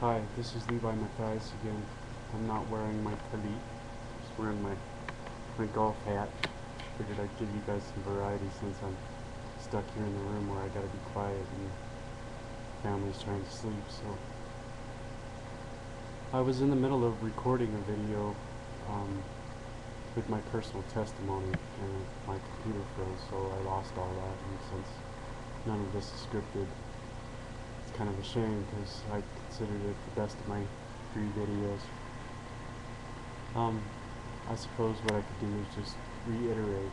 Hi, this is Levi Matthias again. I'm not wearing my talit, just wearing my golf hat. Figured I'd give you guys some variety since I'm stuck here in the room where I gotta be quiet and family's trying to sleep. So I was in the middle of recording a video with my personal testimony, and my computer froze, so I lost all that. And since none of this is scripted, it's kind of a shame because I considered it the best of my 3 videos. I suppose what I could do is just reiterate.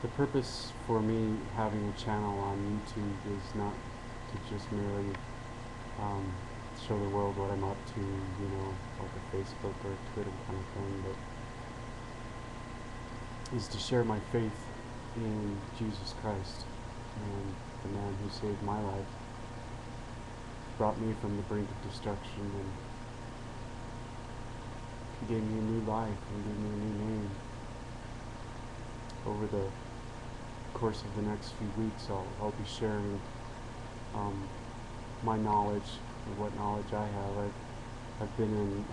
The purpose for me having a channel on YouTube is not to just merely show the world what I'm up to, like a Facebook or a Twitter kind of thing, but is to share my faith in Jesus Christ and the man who saved my life, brought me from the brink of destruction, and gave me a new life and gave me a new name. Over the course of the next few weeks, I'll be sharing my knowledge, and what knowledge I have. I've been in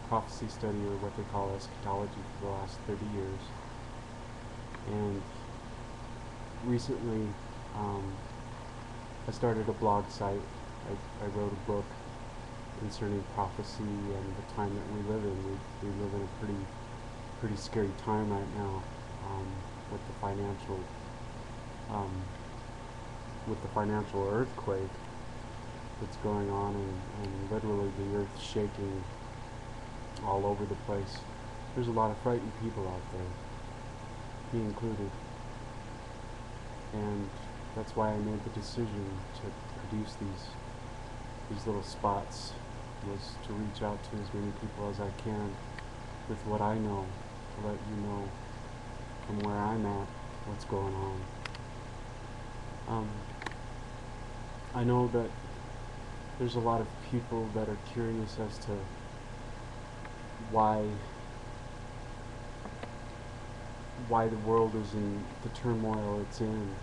prophecy study, or what they call eschatology, for the last 30 years. And recently, I started a blog site. I wrote a book concerning prophecy and the time that we live in. We live in a pretty scary time right now, with the financial earthquake that's going on, and literally the earth shaking all over the place. There's a lot of frightened people out there, me included, and that's why I made the decision to produce these little spots, was to reach out to as many people as I can with what I know, to let you know from where I'm at what's going on. I know that there's a lot of people that are curious as to why the world is in the turmoil it's in.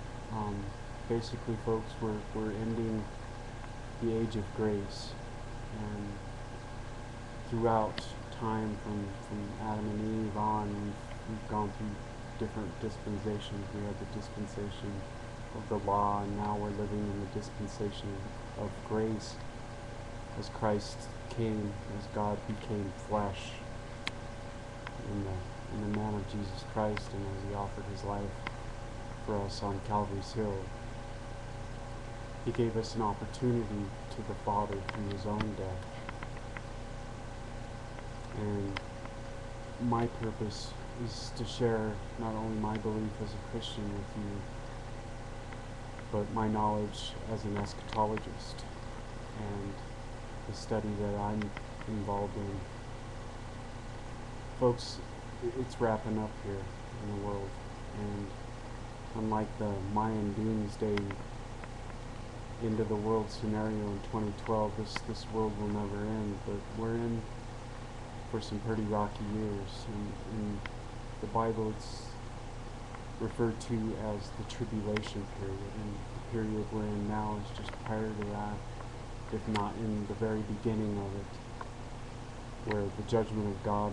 Basically, folks, we're ending the age of grace, and throughout time, from Adam and Eve on, we've gone through different dispensations. We had the dispensation of the law, and now we're living in the dispensation of grace, as Christ came, as God became flesh in the man of Jesus Christ, and as he offered his life for us on Calvary's Hill. He gave us an opportunity to the Father through his own death. And my purpose is to share not only my belief as a Christian with you, but my knowledge as an eschatologist and the study that I'm involved in. Folks, it's wrapping up here in the world, and unlike the Mayan doomsday end of the world scenario in 2012, this world will never end, but we're in for some pretty rocky years. In the Bible, it's referred to as the tribulation period, and the period we're in now is just prior to that, if not in the very beginning of it, where the judgment of God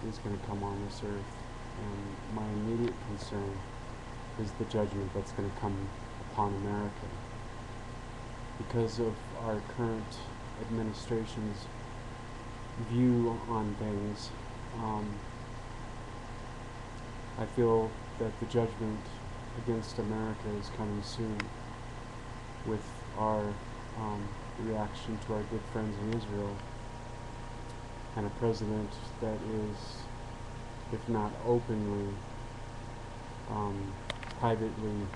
is going to come on this earth. And my immediate concern is the judgment that's going to come upon America. Because of our current administration's view on things, I feel that the judgment against America is coming soon, with our reaction to our good friends in Israel, and a president that is, if not openly, privately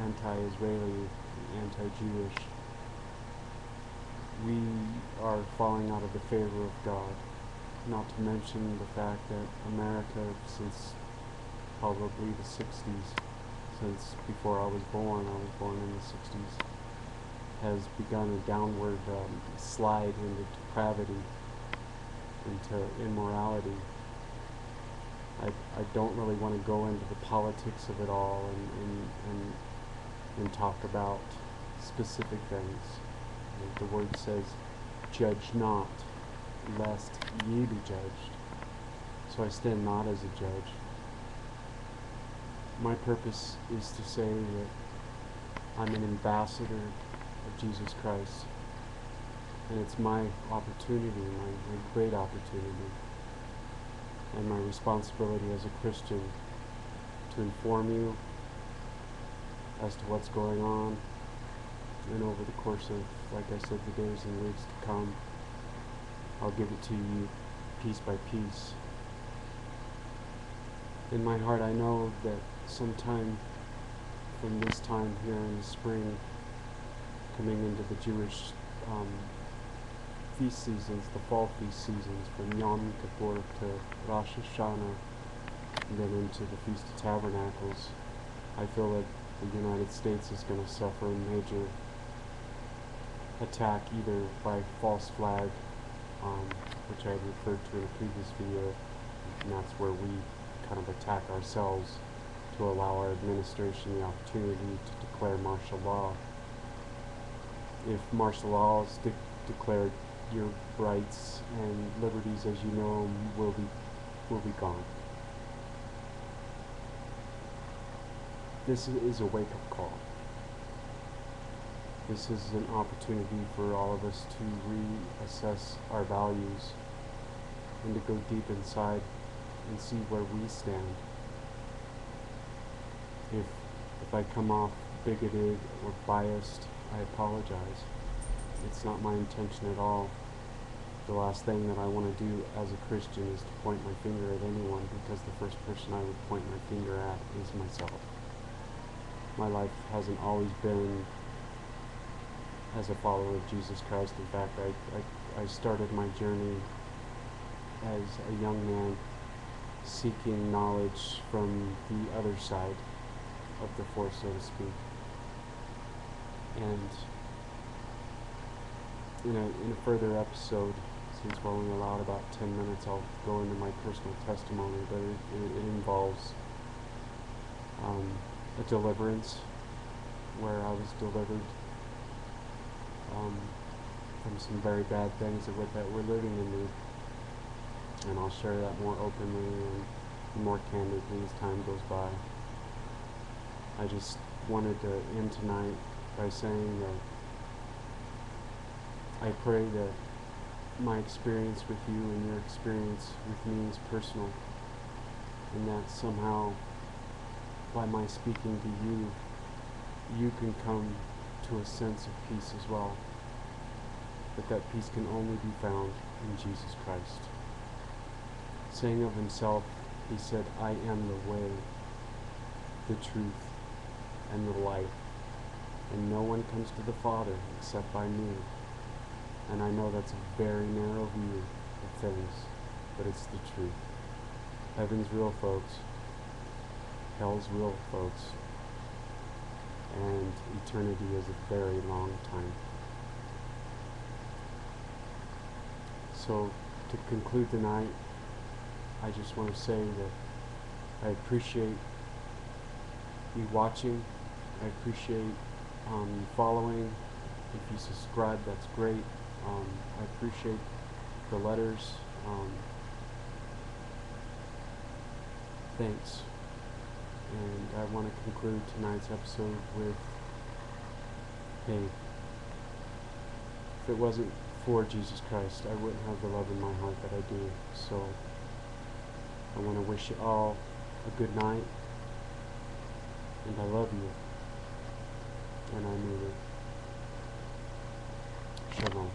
anti-Israeli, anti-Jewish. We are falling out of the favor of God, not to mention the fact that America, since probably the 60s, since before I was born in the 60s, has begun a downward slide into depravity, into immorality. I don't really want to go into the politics of it all and talk about specific things. The word says, "Judge not, lest ye be judged." So I stand not as a judge. My purpose is to say that I'm an ambassador of Jesus Christ. And it's my opportunity, my great opportunity, and my responsibility as a Christian to inform you as to what's going on. And over the course of, like I said, the days and weeks to come, I'll give it to you piece by piece. In my heart, I know that sometime from this time here in the spring, coming into the Jewish feast seasons, the fall feast seasons, from Yom Kippur to Rosh Hashanah, and then into the Feast of Tabernacles, I feel that the United States is going to suffer a major attack, either by false flag, which I had referred to in a previous video, and that's where we kind of attack ourselves to allow our administration the opportunity to declare martial law. If martial law is declared, your rights and liberties as you know them will be gone. This is a wake-up call. This is an opportunity for all of us to reassess our values and to go deep inside and see where we stand. If I come off bigoted or biased, I apologize. It's not my intention at all. The last thing that I want to do as a Christian is to point my finger at anyone, because the first person I would point my finger at is myself. My life hasn't always been as a follower of Jesus Christ. In fact, I started my journey as a young man seeking knowledge from the other side of the force, so to speak. And in a further episode, since we're only allowed about 10 minutes, I'll go into my personal testimony, but it involves a deliverance where I was delivered from some very bad things that were living in me. And I'll share that more openly and more candidly as time goes by. I just wanted to end tonight by saying that I pray that my experience with you and your experience with me is personal, and that somehow by my speaking to you, you can come to a sense of peace as well. But that peace can only be found in Jesus Christ. Saying of himself, he said, "I am the way, the truth, and the life, and no one comes to the Father except by me." And I know that's a very narrow view of things, but it's the truth. Heaven's real, folks. Hell's real, folks. And eternity is a very long time. So, to conclude tonight, I just want to say that I appreciate you watching. I appreciate you following. If you subscribe, that's great. I appreciate the letters. Thanks. And I want to conclude tonight's episode with, hey, if it wasn't for Jesus Christ, I wouldn't have the love in my heart that I do. So I want to wish you all a good night, and I love you, and I mean it. Shalom.